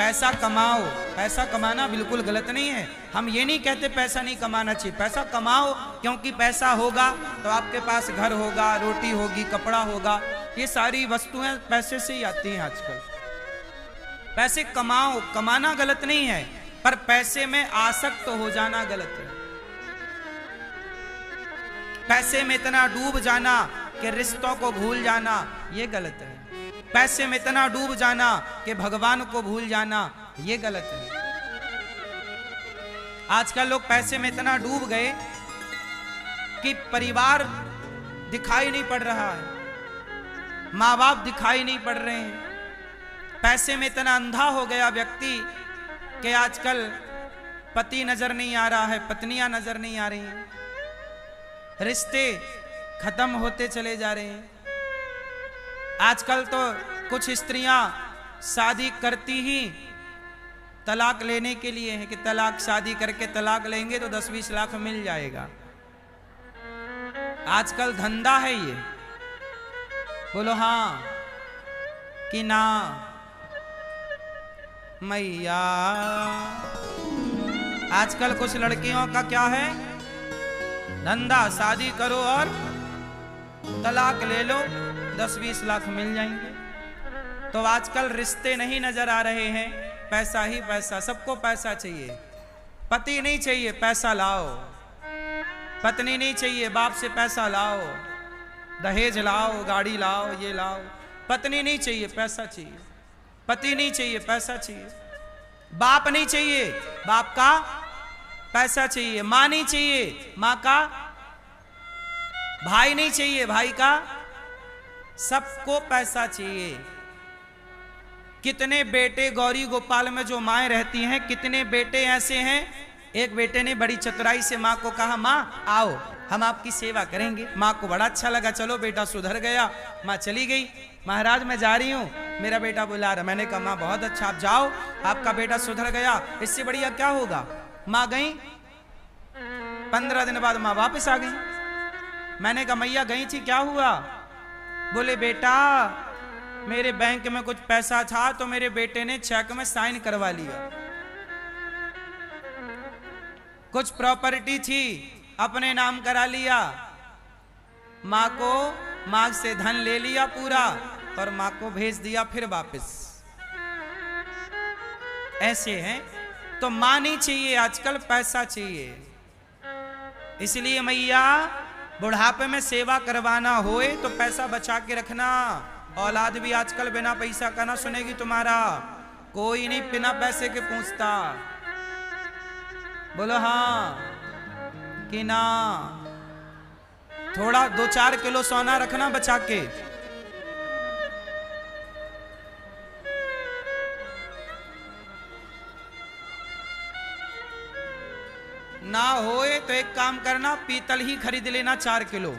पैसा कमाओ, पैसा कमाना बिल्कुल गलत नहीं है। हम ये नहीं कहते पैसा नहीं कमाना चाहिए, पैसा कमाओ, क्योंकि पैसा होगा तो आपके पास घर होगा, रोटी होगी, कपड़ा होगा। ये सारी वस्तुएं पैसे से ही आती हैं आजकल। पैसे कमाओ, कमाना गलत नहीं है, पर पैसे में आसक्त हो जाना गलत है। पैसे में इतना डूब जाना कि रिश्तों को भूल जाना, ये गलत है। पैसे में इतना डूब जाना कि भगवान को भूल जाना, ये गलत है। आजकल लोग पैसे में इतना डूब गए कि परिवार दिखाई नहीं पड़ रहा है, माँ बाप दिखाई नहीं पड़ रहे हैं। पैसे में इतना अंधा हो गया व्यक्ति कि आजकल पति नजर नहीं आ रहा है, पत्नियां नजर नहीं आ रही हैं, रिश्ते खत्म होते चले जा रहे हैं। आजकल तो कुछ स्त्रियां शादी करती ही तलाक लेने के लिए है कि तलाक, शादी करके तलाक लेंगे तो 10-20 लाख मिल जाएगा। आजकल धंधा है ये। बोलो हाँ कि ना मैया। आजकल कुछ लड़कियों का क्या है धंधा, शादी करो और तलाक ले लो, 10-20 लाख मिल जाएंगे। तो आजकल रिश्ते नहीं नजर आ रहे हैं, पैसा ही पैसा, सबको पैसा चाहिए। पति नहीं चाहिए, पैसा लाओ। पत्नी नहीं चाहिए, बाप से पैसा लाओ, दहेज लाओ, गाड़ी लाओ, ये लाओ। पत्नी नहीं चाहिए, पैसा चाहिए। पति नहीं चाहिए, पैसा चाहिए। बाप नहीं चाहिए, बाप का पैसा चाहिए। माँ नहीं चाहिए, माँ का। भाई नहीं चाहिए, भाई का। सबको पैसा चाहिए। कितने बेटे गौरी गोपाल में जो माएँ रहती हैं, कितने बेटे ऐसे हैं, एक बेटे ने बड़ी चतुराई से माँ को कहा, माँ आओ हम आपकी सेवा करेंगे। माँ को बड़ा अच्छा लगा, चलो बेटा सुधर गया। माँ चली गई, महाराज मैं जा रही हूँ, मेरा बेटा बुला रहा। मैंने कहा माँ बहुत अच्छा, आप जाओ, आपका बेटा सुधर गया, इससे बढ़िया क्या होगा। माँ गई, 15 दिन बाद माँ वापस आ गई। मैंने कहा मैया गई थी, क्या हुआ। बोले बेटा मेरे बैंक में कुछ पैसा था तो मेरे बेटे ने चेक में साइन करवा लिया। कुछ प्रॉपर्टी थी, अपने नाम करा लिया। माँ को, माँ से धन ले लिया पूरा और माँ को भेज दिया फिर वापस। ऐसे हैं। तो माँ नहीं चाहिए, आजकल पैसा चाहिए। इसलिए मैया बुढ़ापे में सेवा करवाना होए तो पैसा बचा के रखना। औलाद भी आजकल बिना पैसा का ना सुनेगी तुम्हारा, कोई नहीं बिना पैसे के पूछता। बोलो हाँ कि ना। थोड़ा 2-4 किलो सोना रखना बचा के। ना होए तो एक काम करना, पीतल ही खरीद लेना 4 किलो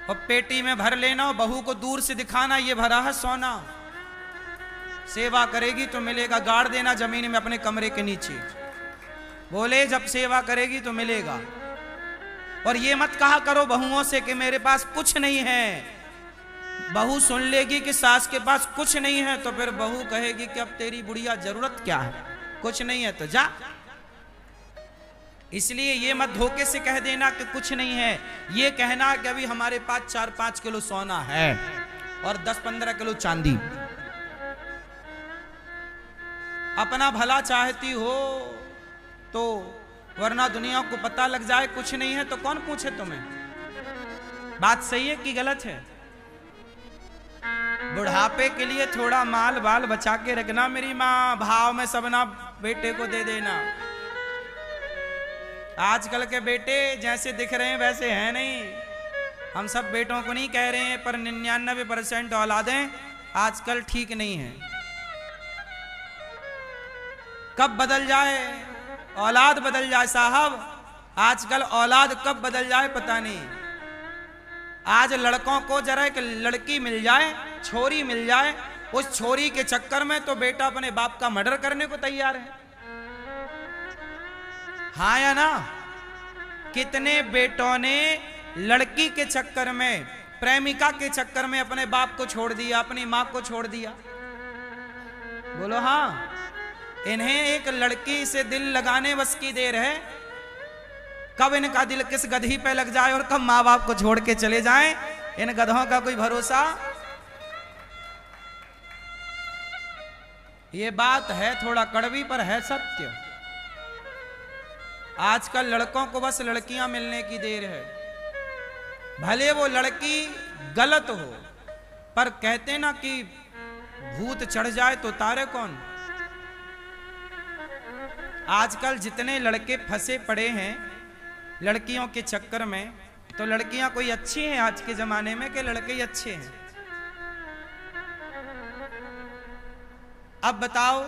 और पेटी में भर लेना और बहू को दूर से दिखाना ये भरा है सोना। सेवा करेगी तो मिलेगा, गाड़ देना जमीन में अपने कमरे के नीचे। बोले जब सेवा करेगी तो मिलेगा। और ये मत कहा करो बहुओं से कि मेरे पास कुछ नहीं है। बहू सुन लेगी कि सास के पास कुछ नहीं है तो फिर बहू कहेगी कि अब तेरी बुढ़िया जरूरत क्या है, कुछ नहीं है तो जा। इसलिए ये मत धोखे से कह देना कि कुछ नहीं है, ये कहना कि अभी हमारे पास 4-5 किलो सोना है और 10-15 किलो चांदी। अपना भला चाहती हो तो, वरना दुनिया को पता लग जाए कुछ नहीं है तो कौन पूछे तुम्हें। बात सही है कि गलत है। बुढ़ापे के लिए थोड़ा माल बाल बचा के रखना मेरी माँ, भाव में सबना बेटे को दे देना। आजकल के बेटे जैसे दिख रहे हैं वैसे हैं नहीं। हम सब बेटों को नहीं कह रहे हैं, पर 99% औलादें आजकल ठीक नहीं हैं। कब बदल जाए औलाद, बदल जाए साहब। आजकल औलाद कब बदल जाए पता नहीं। आज लड़कों को जरा एक लड़की मिल जाए, छोरी मिल जाए, उस छोरी के चक्कर में तो बेटा अपने बाप का मर्डर करने को तैयार है। हाँ या ना। कितने बेटों ने लड़की के चक्कर में, प्रेमिका के चक्कर में अपने बाप को छोड़ दिया, अपनी मां को छोड़ दिया। बोलो हाँ। इन्हें एक लड़की से दिल लगाने बस की देर है, कब इनका दिल किस गधी पे लग जाए और कब माँ बाप को छोड़ के चले जाएं, इन गधों का कोई भरोसा। ये बात है थोड़ा कड़वी पर है सत्य। आजकल लड़कों को बस लड़कियां मिलने की देर है, भले वो लड़की गलत हो, पर कहते ना कि भूत चढ़ जाए तो तारे कौन। आजकल जितने लड़के फंसे पड़े हैं लड़कियों के चक्कर में, तो लड़कियां कोई अच्छी हैं आज के जमाने में कि लड़के ही अच्छे हैं? अब बताओ,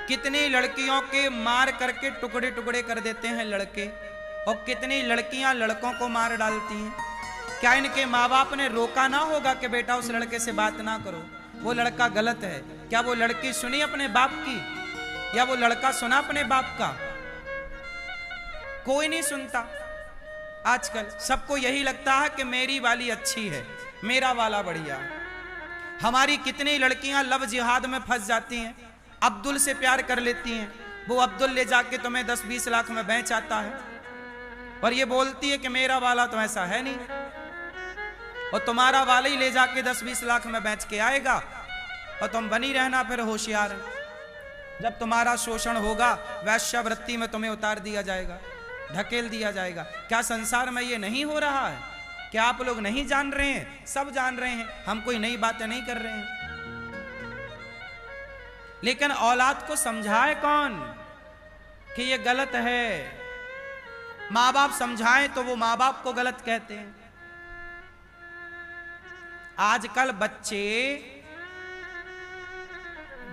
कितनी लड़कियों के मार करके टुकड़े टुकड़े कर देते हैं लड़के, और कितनी लड़कियां लड़कों को मार डालती हैं। क्या इनके माँ बाप ने रोका ना होगा कि बेटा उस लड़के से बात ना करो, वो लड़का गलत है? क्या वो लड़की सुनी अपने बाप की, या वो लड़का सुना अपने बाप का? कोई नहीं सुनता। आजकल सबको यही लगता है कि मेरी वाली अच्छी है, मेरा वाला बढ़िया है। हमारी कितनी लड़कियां लव जिहाद में फंस जाती हैं, अब्दुल से प्यार कर लेती हैं, वो अब्दुल ले जाके तुम्हें 10-20 लाख में बेच आता है, और ये बोलती है कि मेरा वाला तो ऐसा है नहीं, और तुम्हारा वाला ही ले जाके 10-20 लाख में बेच के आएगा, और तुम बनी रहना फिर होशियार। जब तुम्हारा शोषण होगा वैश्यावृत्ति में तुम्हें उतार दिया जाएगा, ढकेल दिया जाएगा। क्या संसार में ये नहीं हो रहा है? क्या आप लोग नहीं जान रहे हैं? सब जान रहे हैं, हम कोई नई बातें नहीं कर रहे हैं। लेकिन औलाद को समझाए कौन कि ये गलत है? माँ बाप समझाएं तो वो माँ बाप को गलत कहते हैं। आजकल बच्चे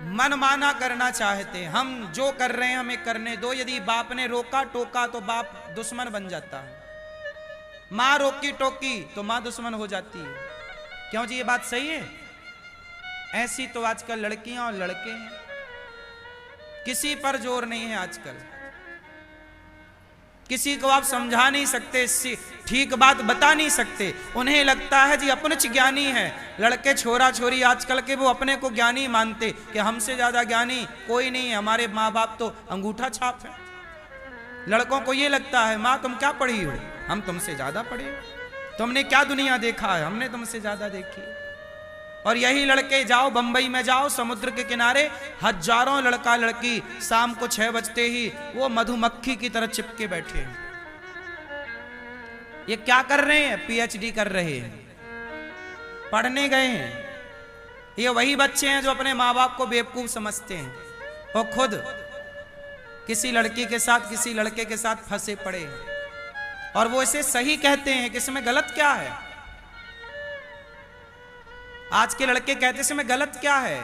मनमाना करना चाहते हैं, हम जो कर रहे हैं हमें करने दो। यदि बाप ने रोका टोका तो बाप दुश्मन बन जाता है, माँ रोकी टोकी तो माँ दुश्मन हो जाती है। क्यों जी, ये बात सही है? ऐसी तो आजकल लड़कियां और लड़के हैं, किसी पर जोर नहीं है। आजकल किसी को आप समझा नहीं सकते, ठीक बात बता नहीं सकते। उन्हें लगता है जी अपने ज्ञानी है। लड़के छोरा छोरी आजकल के वो अपने को ज्ञानी मानते कि हमसे ज्यादा ज्ञानी कोई नहीं है, हमारे माँ बाप तो अंगूठा छाप है। लड़कों को ये लगता है माँ तुम क्या पढ़ी हो, हम तुमसे ज्यादा पढ़े, तुमने क्या दुनिया देखा है, हमने तुमसे ज्यादा देखी। और यही लड़के जाओ बंबई में जाओ, समुद्र के किनारे हजारों लड़का लड़की शाम को 6 बजते ही वो मधुमक्खी की तरह चिपके बैठे हैं। ये क्या कर रहे हैं? पीएचडी कर रहे हैं, पढ़ने गए हैं। ये वही बच्चे हैं जो अपने माँ बाप को बेवकूफ समझते हैं, और खुद किसी लड़की के साथ किसी लड़के के साथ फंसे पड़े हैं, और वो इसे सही कहते हैं कि इसमें गलत क्या है। आज के लड़के कहते इसमें गलत क्या है?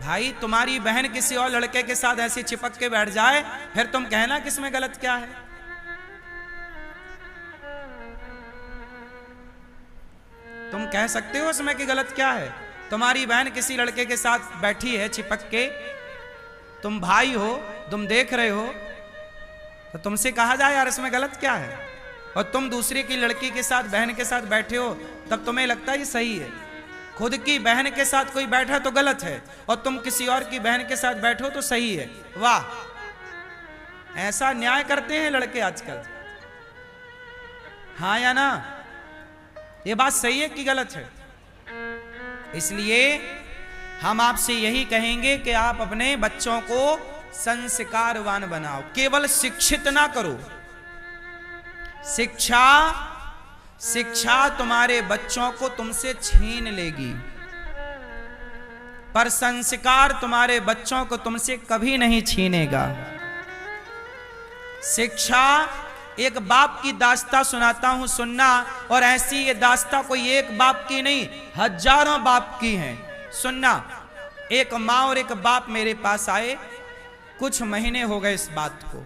भाई तुम्हारी बहन किसी और लड़के के साथ ऐसे चिपक के बैठ जाए, फिर तुम कहना कि इसमें गलत क्या है। तुम कह सकते हो इसमें कि गलत क्या है? तुम्हारी बहन किसी लड़के के साथ बैठी है चिपक के, तुम भाई हो, तुम देख रहे हो, तो तुमसे कहा जाए यार इसमें गलत क्या है। और तुम दूसरे की लड़की के साथ बहन के साथ बैठे हो, तब तुम्हें लगता है ये सही है। खुद की बहन के साथ कोई बैठा तो गलत है, और तुम किसी और की बहन के साथ बैठो तो सही है। वाह, ऐसा न्याय करते हैं लड़के आजकल। हाँ या ना? ये बात सही है कि गलत है? इसलिए हम आपसे यही कहेंगे कि आप अपने बच्चों को संस्कारवान बनाओ, केवल शिक्षित ना करो। शिक्षा तुम्हारे बच्चों को तुमसे छीन लेगी, पर संस्कार तुम्हारे बच्चों को तुमसे कभी नहीं छीनेगा। शिक्षा, एक बाप की दास्तां सुनाता हूं, सुनना। और ऐसी ये दास्तां कोई एक बाप की नहीं, हजारों बाप की हैं। सुनना। एक माँ और एक बाप मेरे पास आए, कुछ महीने हो गए इस बात को।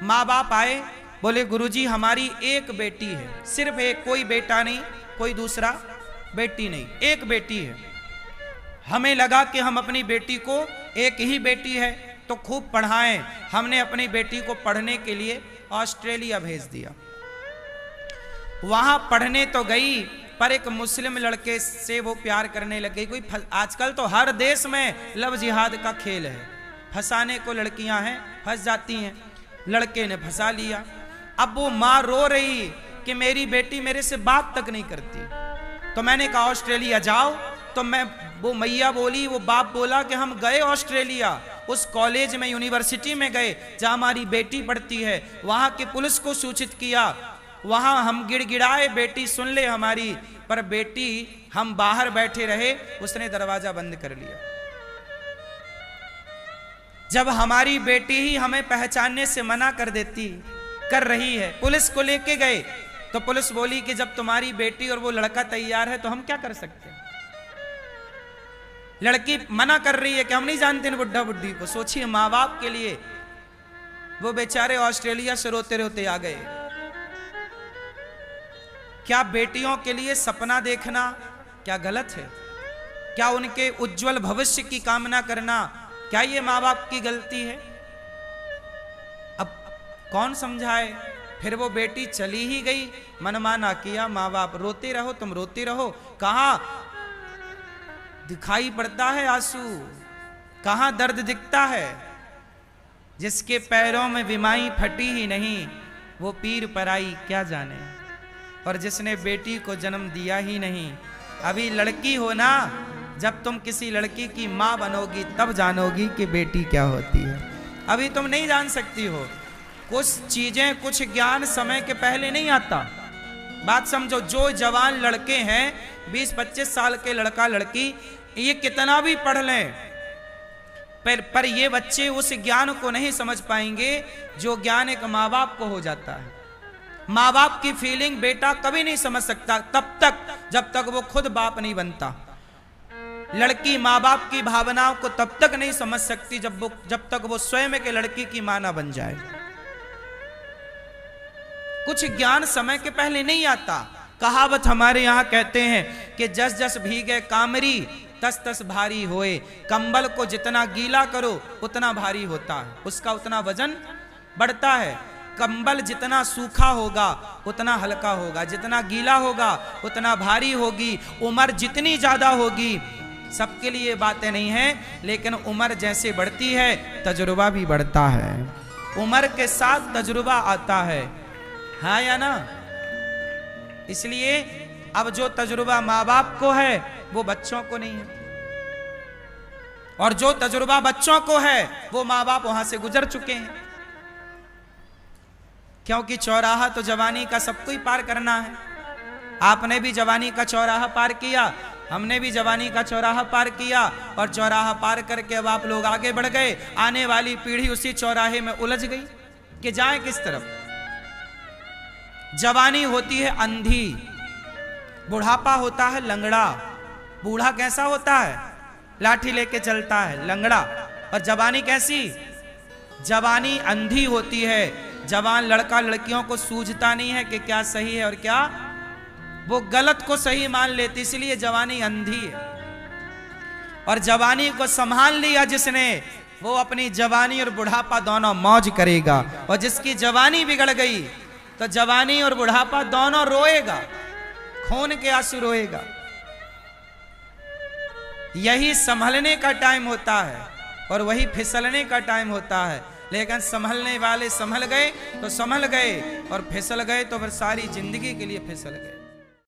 माँ बाप आए, बोले गुरुजी हमारी एक बेटी है, सिर्फ एक, कोई बेटा नहीं, कोई दूसरा बेटी नहीं, एक बेटी है। हमें लगा कि हम अपनी बेटी को, एक ही बेटी है तो खूब पढ़ाएं। हमने अपनी बेटी को पढ़ने के लिए ऑस्ट्रेलिया भेज दिया। वहां पढ़ने तो गई, पर एक मुस्लिम लड़के से वो प्यार करने लग गई। कोई आजकल तो हर देश में लव जिहाद का खेल है, फंसाने को लड़कियां हैं, फंस जाती हैं। लड़के ने फंसा लिया। अब वो माँ रो रही कि मेरी बेटी मेरे से बात तक नहीं करती। तो मैंने कहा ऑस्ट्रेलिया जाओ। तो वो मैया बोली, वो बाप बोला कि हम गए ऑस्ट्रेलिया, उस कॉलेज में, यूनिवर्सिटी में गए जहां हमारी बेटी पढ़ती है। वहां की पुलिस को सूचित किया, वहां हम गिड़गिड़ाए बेटी सुन ले हमारी, पर बेटी, हम बाहर बैठे रहे, उसने दरवाजा बंद कर लिया। जब हमारी बेटी ही हमें पहचानने से मना कर रही है, पुलिस को लेके गए, तो पुलिस बोली कि जब तुम्हारी बेटी और वो लड़का तैयार है तो हम क्या कर सकते हैं। लड़की मना कर रही है कि हम नहीं जानते इन बुढ़ा बुढ़ी को। सोचिए, माँ बाप के लिए वो बेचारे ऑस्ट्रेलिया से रोते रोते आ गए। क्या बेटियों के लिए सपना देखना क्या गलत है? क्या उनके उज्जवल भविष्य की कामना करना, क्या ये माँ बाप की गलती है? अब कौन समझाए? फिर वो बेटी चली ही गई, मनमाना किया माँ बाप। रोते रहो, तुम रोते रहो, कहां दिखाई पड़ता है आंसू, कहां दर्द दिखता है? जिसके पैरों में विमाई फटी ही नहीं, वो पीर पराई क्या जाने। और जिसने बेटी को जन्म दिया ही नहीं। अभी लड़की हो ना, जब तुम किसी लड़की की मां बनोगी तब जानोगी कि बेटी क्या होती है। अभी तुम नहीं जान सकती हो। कुछ चीजें, कुछ ज्ञान समय के पहले नहीं आता। बात समझो, जो जवान लड़के हैं, 20-25 साल के लड़का लड़की, ये कितना भी पढ़ लें, पर ये बच्चे उस ज्ञान को नहीं समझ पाएंगे जो ज्ञान एक माँ बाप को हो जाता है। माँ बाप की फीलिंग बेटा कभी नहीं समझ सकता तब तक जब तक वो खुद बाप नहीं बनता। लड़की माँ बाप की भावनाओं को तब तक नहीं समझ सकती जब तक वो स्वयं के लड़की की मां ना बन जाए। कुछ ज्ञान समय के पहले नहीं आता। कहावत हमारे यहाँ कहते हैं कि जस जस भीगे कामरी तस तस भारी होए। कंबल को जितना गीला करो उतना भारी होता है, उसका उतना वजन बढ़ता है। कंबल जितना सूखा होगा उतना हल्का होगा, जितना गीला होगा उतना भारी होगी। उम्र जितनी ज्यादा होगी, सबके लिए बातें नहीं हैं, लेकिन उम्र जैसे बढ़ती है तजुर्बा भी बढ़ता है। उम्र के साथ तजुर्बा आता है, हाँ या ना? इसलिए अब जो तजुर्बा माँ बाप को है वो बच्चों को नहीं है, और जो तजुर्बा बच्चों को है वो माँ बाप वहां से गुजर चुके हैं। क्योंकि चौराहा तो जवानी का सबको ही पार करना है। आपने भी जवानी का चौराहा पार किया, हमने भी जवानी का चौराहा पार किया, और चौराहा पार करके अब आप लोग आगे बढ़ गए। आने वाली पीढ़ी उसी चौराहे में उलझ गई कि जाए किस तरफ। जवानी होती है अंधी, बुढ़ापा होता है लंगड़ा। बूढ़ा कैसा होता है? लाठी लेके चलता है, लंगड़ा। और जवानी कैसी? जवानी अंधी होती है। जवान लड़का लड़कियों को सूझता नहीं है कि क्या सही है और क्या, वो गलत को सही मान लेती, इसलिए जवानी अंधी है। और जवानी को संभाल लिया जिसने, वो अपनी जवानी और बुढ़ापा दोनों मौज करेगा। और जिसकी जवानी बिगड़ गई तो जवानी और बुढ़ापा दोनों रोएगा, खून के आंसू रोएगा। यही संभलने का टाइम होता है और वही फिसलने का टाइम होता है। लेकिन संभलने वाले संभल गए तो संभल गए, और फिसल गए तो फिर सारी जिंदगी के लिए फिसल गए।